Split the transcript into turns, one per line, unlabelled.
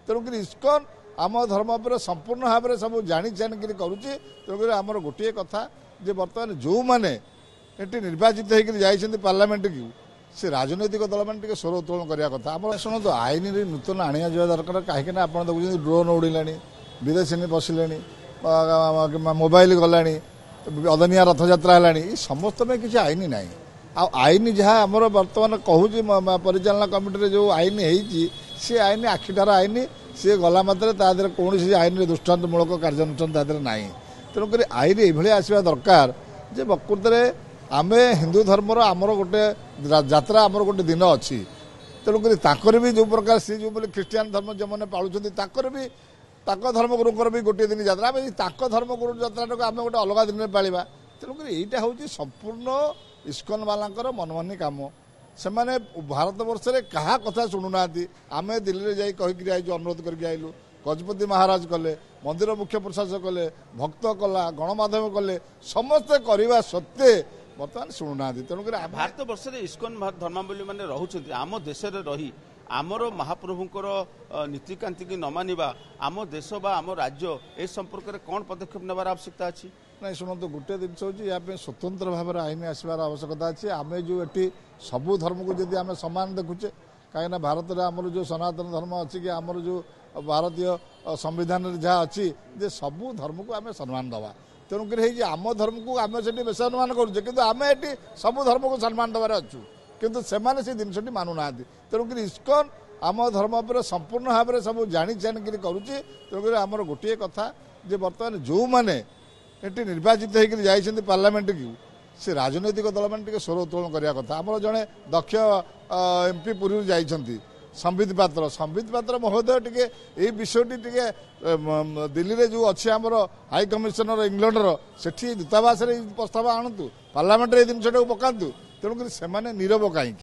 तेणुक इस्कन आम धर्म पर संपूर्ण भाव में सब जानी जानिक करुच्ची। तेणुक आमर गोटे कथा जे बर्तमान जो मैंने ये निर्वाचित होकर जाइए पार्लियामेंट की से राजनैतिक दल मैंने स्वर उत्तोलन करने कथा आम शुणु आईन नूतन आने जा दरकार कहीं आप देखते ड्रोन उड़िला विदेशी पशिले मोबाइल गला अदनिया रथयात्रा है समस्त में किसी आईन ना आईन जहाँ आमर बर्तमान कहूँ परिचालना कमिटी जो आईन सी आईन आखिटार आईन सी गला मात्रे तादेह कौन आईन दृष्टान्तमूलक कार्यानुष्ठान तादेह ना तेणुक आईन ये आसवा दरकार जे प्रकृत में आम हिंदू धर्मर आमर गोटे यात्रा आमर गोटे दिन अच्छी तेणुक भी जो प्रकार सी जो ख्रीष्टियान धर्म जो मैंने पालुंट भी धर्मगुरुंर भी गोटे दिन यात्रा आम धर्मगुरु यात्रा को आम गोटे अलग दिन में पाला तेणुक यहाँ हूँ संपूर्ण इस्कन वालांकर मनमानी काम से मैंने भारत वर्ष में क्या कथा शुणुना आम दिल्ली में जाई अनुरोध करके आइलु गजपति महाराज कले मंदिर मुख्य प्रशासक कले भक्त कला गणमाध्यम कले समस्ते करने सत्वे बर्तमान शुणुना तेणुक
भारत वर्ष में इस्कन धर्मावली मैंने रोच आम देश रही आमर महाप्रभुंकर नीतिकांति की न मानिबा आम देश बा आम राज्य ए संपर्क में कौन पदक्षेप नेबार आवश्यकता अच्छी
नहीं शुणु गोटे जिन हूँ या स्वतंत्र भाव में आईन आसबार आवश्यकता अच्छी आम जो ये सबू धर्म को जब आम सामान देखुचे कहीं भारत में आमर जो सनातन धर्म अच्छी कि आमर जो भारतीय संविधान जहाँ अच्छी जे सबू धर्म को आम सम्मान दवा तेणुक आम धर्म को आम से बेसम्मान करुचे कि आम ये सबू धर्म को सम्मान देवार अच्छु किंतु सेमाने से जिनसटी मानुना तेणुक इस्कन आम धर्म पर संपूर्ण भाव में सब जानी जानिक करुच्ची तेणुक आमर गोटे कथा जे बर्तमान जो मैंने ये निर्वाचित होकर जाइए पार्लियामेंट की से राजनैतिक दल मैंने स्वर उत्तोलन करने कथा आमर जड़े दक्ष एमपी पुरी जाइए संबित पात्र महोदय टे ये विषयटी टे दिल्ली में जो अच्छे आमर हाई कमिशनर इंग्लैंडर से दूतावास प्रस्ताव आणतु पार्लियामेंट ये जिनटा पकातु तेणुक से नीरव कहीं।